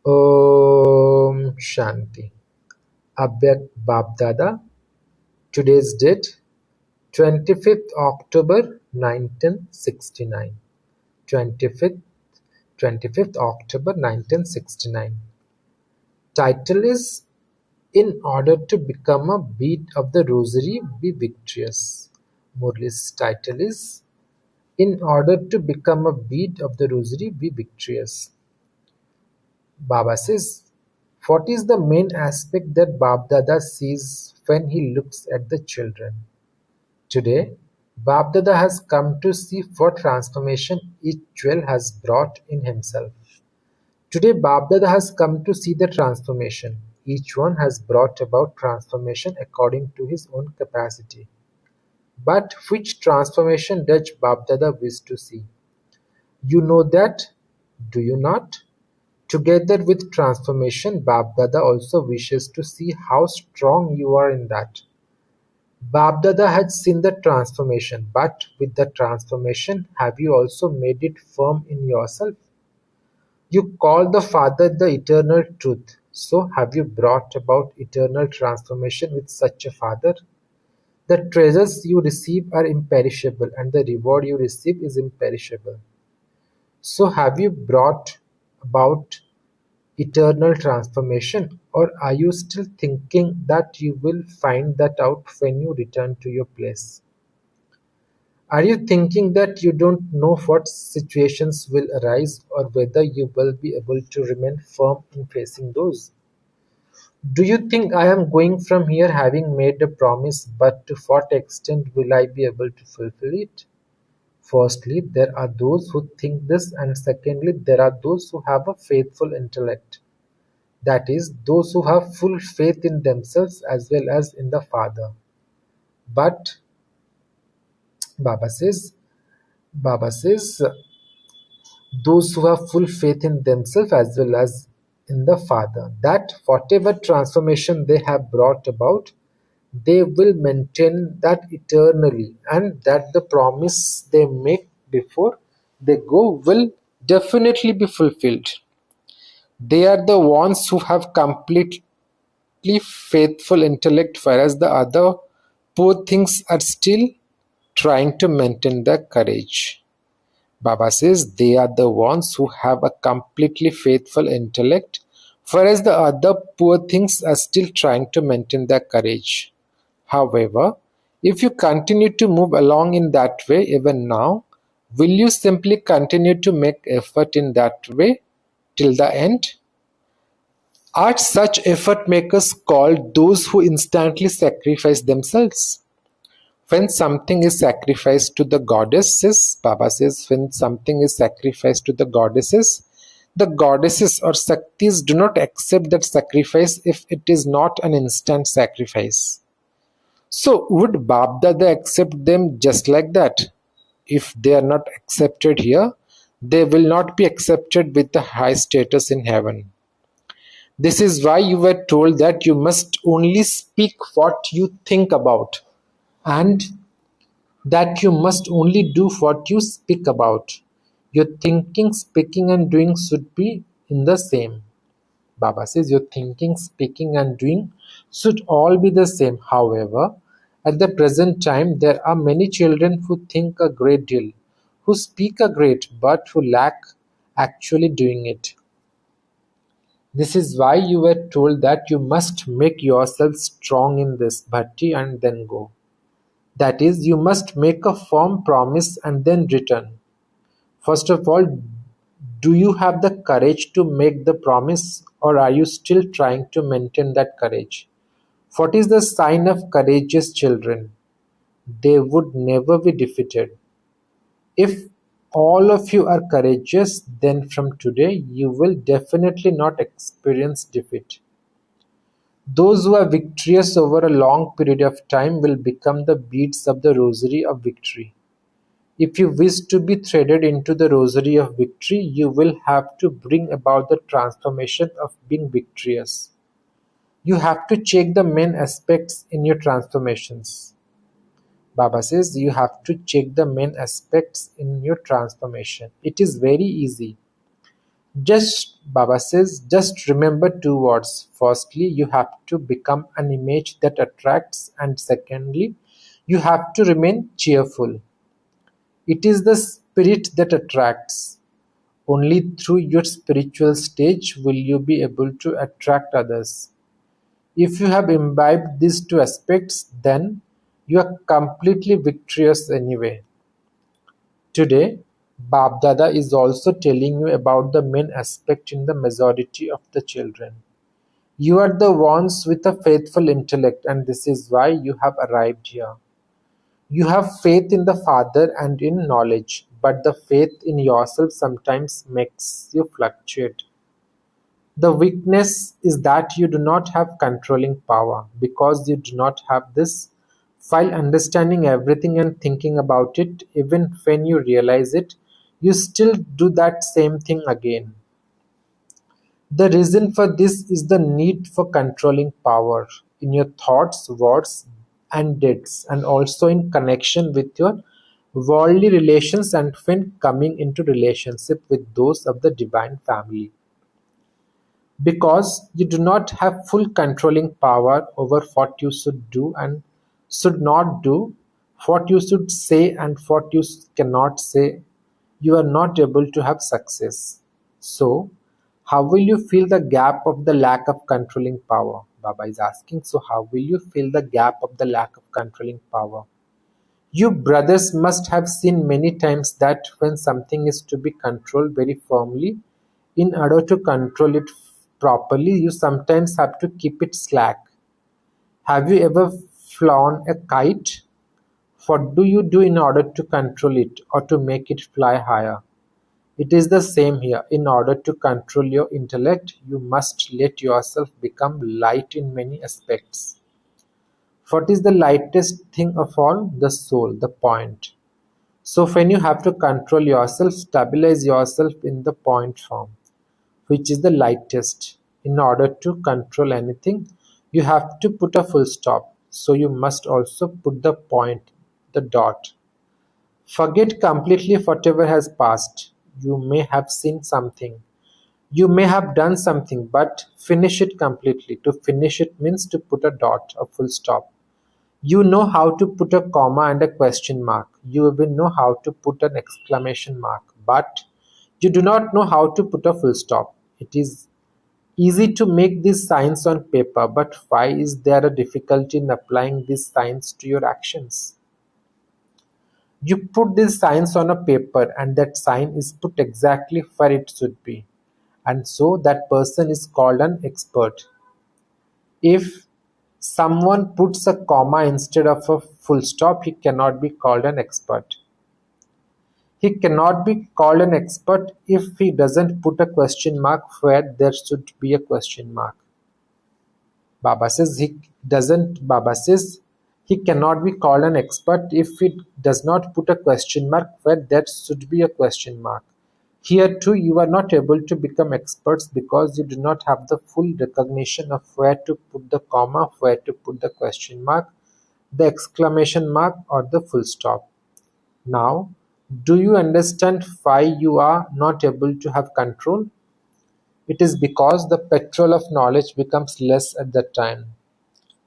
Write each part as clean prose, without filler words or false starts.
Om Shanti. Avyakt BaapDada. Today's date 25th October 1969. 25th 25th October 1969. Title is In Order to Become a Bead of the Rosary, Be Victorious. Murli's title is In Order to Become a Bead of the Rosary, Be Victorious. Baba says, what is the main aspect that BaapDada sees when he looks at the children? Today, BaapDada has come to see what transformation each jewel has brought in himself. Today, BaapDada has come to see the transformation. Each one has brought about transformation according to his own capacity. But which transformation does BaapDada wish to see? You know that, do you not? Together with transformation, BaapDada also wishes to see how strong you are in that. BaapDada had seen the transformation, but with the transformation, have you also made it firm in yourself? You call the Father the eternal truth, so have you brought about eternal transformation with such a Father? The treasures you receive are imperishable, and the reward you receive is imperishable. So have you brought about eternal transformation, or are you still thinking that you will find that out when you return to your place? Are you thinking that you don't know what situations will arise or whether you will be able to remain firm in facing those? Do you think I am going from here having made a promise, but to what extent will I be able to fulfill it? Firstly, there are those who think this, and secondly, there are those who have a faithful intellect. That is, those who have full faith in themselves as well as in the Father. But Baba says, Baba says, those who have full faith in themselves as well as in the Father, that whatever transformation they have brought about, they will maintain that eternally, and that the promise they make before they go will definitely be fulfilled. They are the ones who have completely faithful intellect, whereas the other poor things are still trying to maintain their courage. Baba says they are the ones who have a completely faithful intellect, whereas the other poor things are still trying to maintain their courage. However, if you continue to move along in that way even now, will you simply continue to make effort in that way till the end? Are such effort makers called those who instantly sacrifice themselves? When something is sacrificed to the goddesses, Baba says, when something is sacrificed to the goddesses or Shaktis do not accept that sacrifice if it is not an instant sacrifice. So, would BaapDada accept them just like that? If they are not accepted here, they will not be accepted with the high status in heaven. This is why you were told that you must only speak what you think about, and that you must only do what you speak about. Your thinking, speaking, and doing should be in the same. Baba says your thinking, speaking, and doing should all be the same. However, at the present time, there are many children who think a great deal, who speak a great, but who lack actually doing it. This is why you were told that you must make yourself strong in this bhakti and then go. That is, you must make a firm promise and then return. First of all, do you have the courage to make the promise, or are you still trying to maintain that courage? What is the sign of courageous children? They would never be defeated. If all of you are courageous, then from today you will definitely not experience defeat. Those who are victorious over a long period of time will become the beads of the rosary of victory. If you wish to be threaded into the rosary of victory, you will have to bring about the transformation of being victorious. You have to check the main aspects in your transformations. Baba says you have to check the main aspects in your transformation. It is very easy. Baba says, just remember two words. Firstly, you have to become an image that attracts, and secondly, you have to remain cheerful. It is the spirit that attracts. Only through your spiritual stage will you be able to attract others. If you have imbibed these two aspects, then you are completely victorious anyway. Today, BaapDada is also telling you about the main aspect in the majority of the children. You are the ones with a faithful intellect, and this is why you have arrived here. You have faith in the Father and in knowledge, but the faith in yourself sometimes makes you fluctuate. The weakness is that you do not have controlling power, because you do not have this. While understanding everything and thinking about it, even when you realize it, you still do that same thing again. The reason for this is the need for controlling power in your thoughts, words, and deeds, and also in connection with your worldly relations and when coming into relationship with those of the divine family. Because you do not have full controlling power over what you should do and should not do, what you should say and what you cannot say, you are not able to have success. So, how will you fill the gap of the lack of controlling power? Baba is asking, so how will you fill the gap of the lack of controlling power? You brothers must have seen many times that when something is to be controlled very firmly, in order to control it properly, you sometimes have to keep it slack. Have you ever flown a kite? What do you do in order to control it or to make it fly higher? It is the same here. In order to control your intellect, you must let yourself become light in many aspects. What is the lightest thing of all? The soul, the point. So when you have to control yourself, stabilize yourself in the point form, which is the lightest. In order to control anything, you have to put a full stop. So you must also put the point, the dot. Forget completely whatever has passed. You may have seen something. You may have done something, but finish it completely. To finish it means to put a dot, a full stop. You know how to put a comma and a question mark. You even know how to put an exclamation mark, but you do not know how to put a full stop. It is easy to make these signs on paper, but why is there a difficulty in applying these signs to your actions? You put these signs on a paper, and that sign is put exactly where it should be. And so that person is called an expert. If someone puts a comma instead of a full stop, he cannot be called an expert. He cannot be called an expert if he doesn't put a question mark where there should be a question mark. Baba says he cannot be called an expert if he does not put a question mark where there should be a question mark. Here too you are not able to become experts because you do not have the full recognition of where to put the comma, where to put the question mark, the exclamation mark, or the full stop. Now, do you understand why you are not able to have control? It is because the petrol of knowledge becomes less at that time.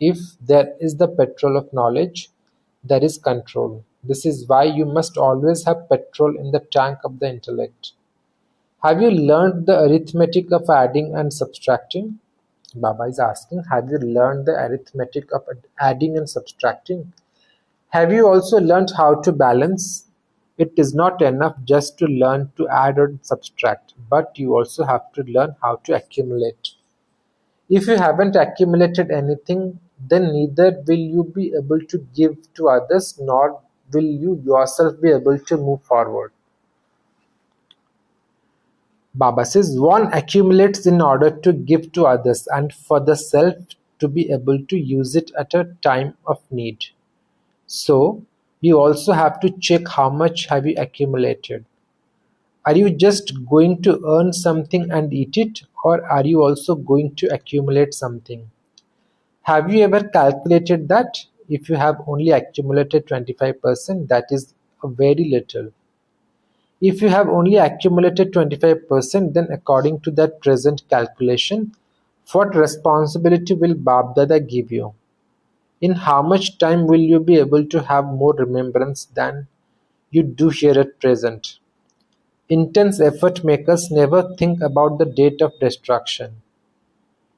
If there is the petrol of knowledge, there is control. This is why you must always have petrol in the tank of the intellect. Have you learned the arithmetic of adding and subtracting? Baba is asking, have you learned the arithmetic of adding and subtracting? Have you also learned how to balance? It is not enough just to learn to add or subtract, but you also have to learn how to accumulate. If you haven't accumulated anything, then neither will you be able to give to others, nor will you yourself be able to move forward. Baba says one accumulates in order to give to others and for the self to be able to use it at a time of need. So, you also have to check how much have you accumulated. Are you just going to earn something and eat it, or are you also going to accumulate something? Have you ever calculated that? If you have only accumulated 25%, that is very little. If you have only accumulated 25%, then according to that present calculation, what responsibility will BaapDada give you? In how much time will you be able to have more remembrance than you do here at present? Intense effort makers never think about the date of destruction.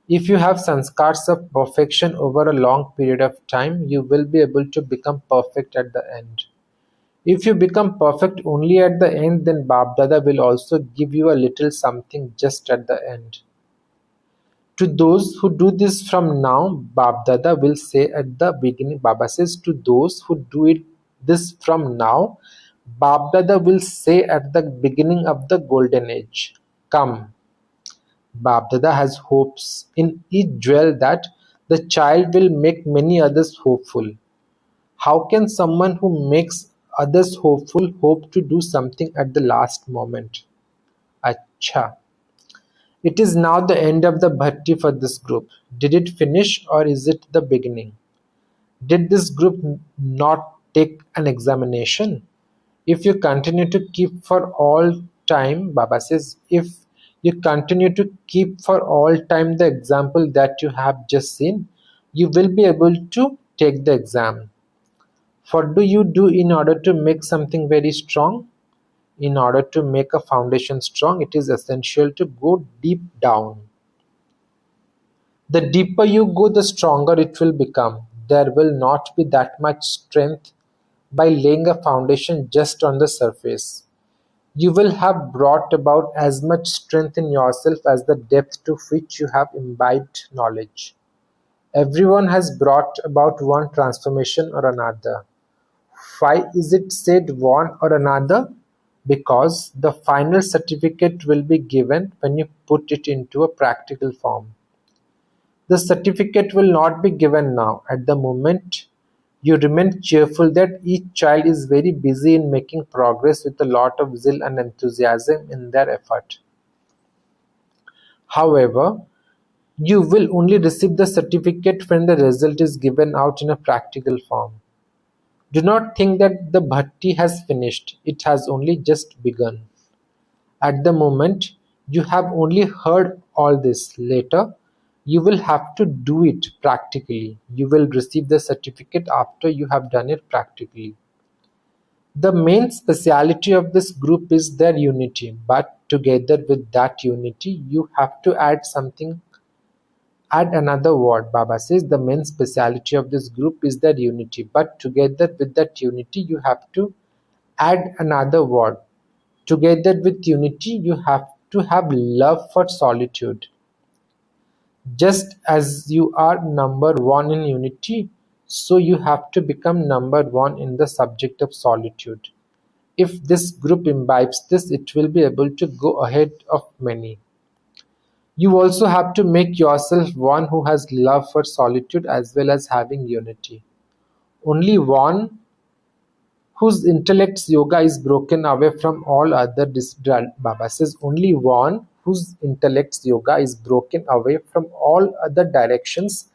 If you have sanskars of perfection over a long period of time, you will be able to become perfect at the end. If you become perfect only at the end, then BaapDada will also give you a little something just at the end. To those who do this from now, BaapDada will say at the beginning, Baba says, to those who do this from now, BaapDada will say at the beginning of the golden age, come. BaapDada has hopes in each jewel that the child will make many others hopeful. How can someone who makes others hopeful hope to do something at the last moment? Acha. It is now the end of the bhakti for this group. Did it finish or is it the beginning? Did this group not take an examination? If you continue to keep for all time, Baba says, if you continue to keep for all time the example that you have just seen, you will be able to take the exam. What do you do in order to make something very strong? In order to make a foundation strong, it is essential to go deep down. The deeper you go, the stronger it will become. There will not be that much strength by laying a foundation just on the surface. You will have brought about as much strength in yourself as the depth to which you have imbibed knowledge. Everyone has brought about one transformation or another. Why is it said one or another? Because the final certificate will be given when you put it into a practical form. The certificate will not be given now. At the moment, you remain cheerful that each child is very busy in making progress with a lot of zeal and enthusiasm in their effort. However, you will only receive the certificate when the result is given out in a practical form. Do not think that the bhakti has finished. It has only just begun. At the moment, you have only heard all this. Later, you will have to do it practically. You will receive the certificate after you have done it practically. The main speciality of this group is their unity, but together with that unity, you have to add something. Add another word. Baba says the main speciality of this group is their unity, but together with that unity, you have to add another word. Together with unity, you have to have love for solitude. Just as you are number one in unity, so you have to become number one in the subject of solitude. If this group imbibes this, it will be able to go ahead of many. You also have to make yourself one who has love for solitude as well as having unity. Only one whose intellect's yoga is broken away from all other Baba says only one whose intellect's yoga is broken away from all other directions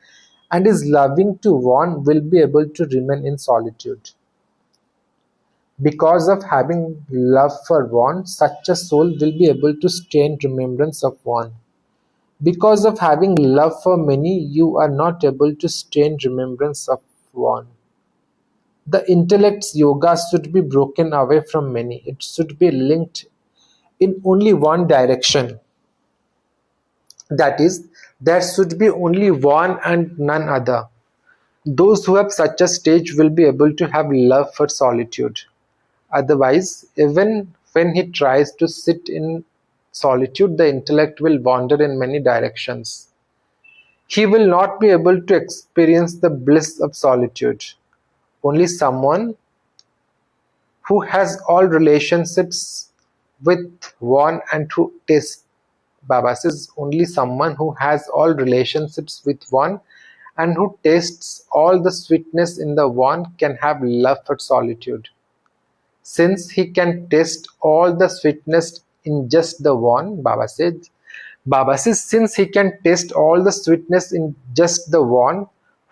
and is loving to one will be able to remain in solitude. Because of having love for one, such a soul will be able to stay in remembrance of one. Because of having love for many, you are not able to stay in remembrance of one. The intellect's yoga should be broken away from many. It should be linked in only one direction. That is, there should be only one and none other. Those who have such a stage will be able to have love for solitude. Otherwise, even when he tries to sit in solitude, the intellect will wander in many directions. He will not be able to experience the bliss of solitude. Only someone who has all relationships with one and who tastes. Baba says only someone who has all relationships with one and who tastes all the sweetness in the one can have love for solitude. Since he can taste all the sweetness in just the one, Baba says since he can taste all the sweetness in just the one,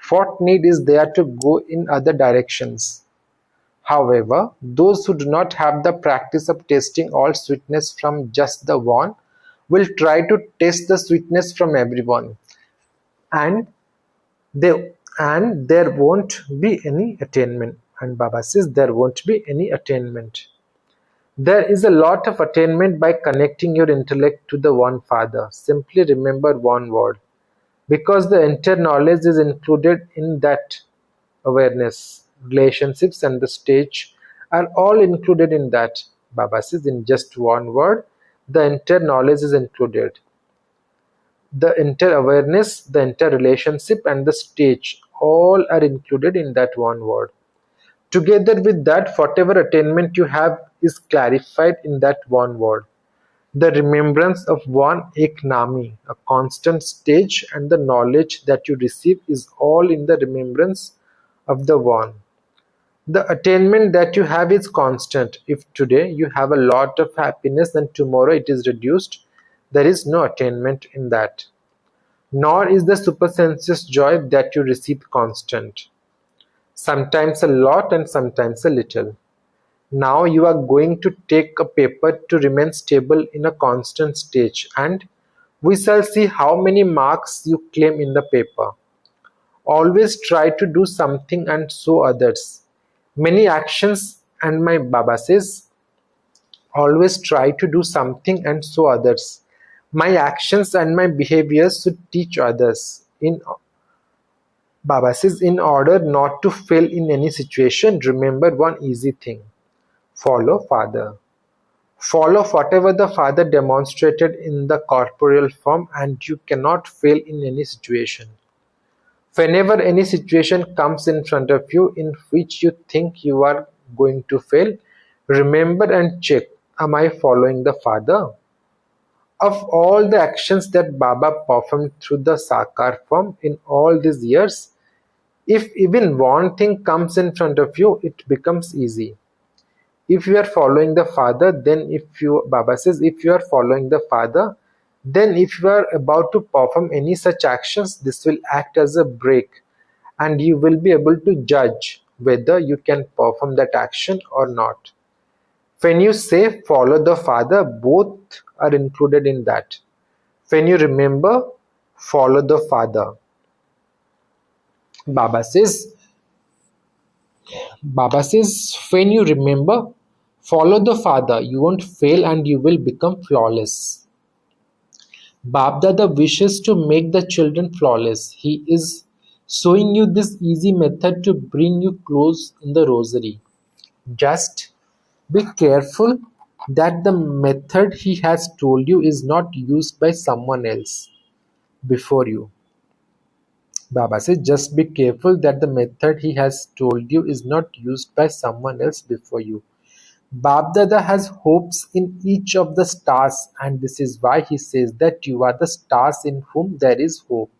what need is there to go in other directions? However, those who do not have the practice of tasting all sweetness from just the one will try to taste the sweetness from everyone, and they and there won't be any attainment. And Baba says there won't be any attainment. There is a lot of attainment by connecting your intellect to the one Father. Simply remember one word, because the entire knowledge is included in that awareness. Relationships and the stage are all included in that. Baba says in just one word, the entire knowledge is included. The entire awareness, the entire relationship, and the stage all are included in that one word. Together with that, whatever attainment you have is clarified in that one word. The remembrance of one Eknami, a constant stage, and the knowledge that you receive is all in the remembrance of the one. The attainment that you have is constant. If today you have a lot of happiness and tomorrow it is reduced, there is no attainment in that. Nor is the supersensuous joy that you receive constant. Sometimes a lot and sometimes a little. Now you are going to take a paper to remain stable in a constant stage, and we shall see how many marks you claim in the paper. Always try to do something and show others. Many actions, and my Baba says, always try to do something and show others. My actions and my behaviors should teach others. Baba says, in order not to fail in any situation, remember one easy thing. Follow Father. Follow whatever the Father demonstrated in the corporeal form, and you cannot fail in any situation. Whenever any situation comes in front of you in which you think you are going to fail, remember and check, am I following the Father? Of all the actions that Baba performed through the Sakar form in all these years, if even one thing comes in front of you, it becomes easy. If you are following the Father, then Baba says, if you are following the Father, then if you are about to perform any such actions, this will act as a brake, and you will be able to judge whether you can perform that action or not. When you say follow the Father, both are included in that. When you remember, follow the Father. Baba says, when you remember, follow the Father, you won't fail and you will become flawless. BaapDada wishes to make the children flawless. He is showing you this easy method to bring you close in the rosary. Just be careful that the method he has told you is not used by someone else before you. Baba says, just be careful that the method he has told you is not used by someone else before you. BaapDada has hopes in each of the stars, and this is why he says that you are the stars in whom there is hope.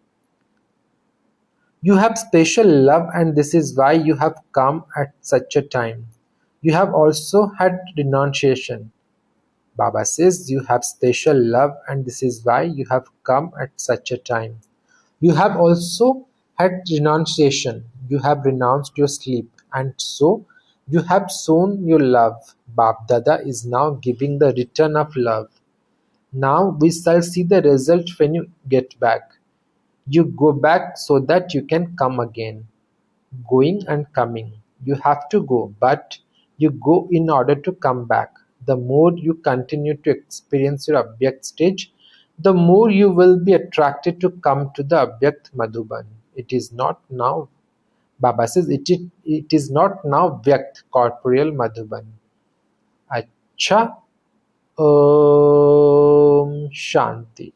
You have special love, and this is why you have come at such a time. You have also had renunciation. Baba says you have special love, and this is why you have come at such a time. You have also had renunciation. You have renounced your sleep, and so you have shown your love. BaapDada is now giving the return of love. Now we shall see the result when you get back. You go back so that you can come again. Going and coming. You have to go, but you go in order to come back. The more you continue to experience your Avyakt stage, the more you will be attracted to come to the Avyakt Madhuban. It is not now, Baba says, it is not now Vyakt, corporeal Madhuban. Acha, Shanti.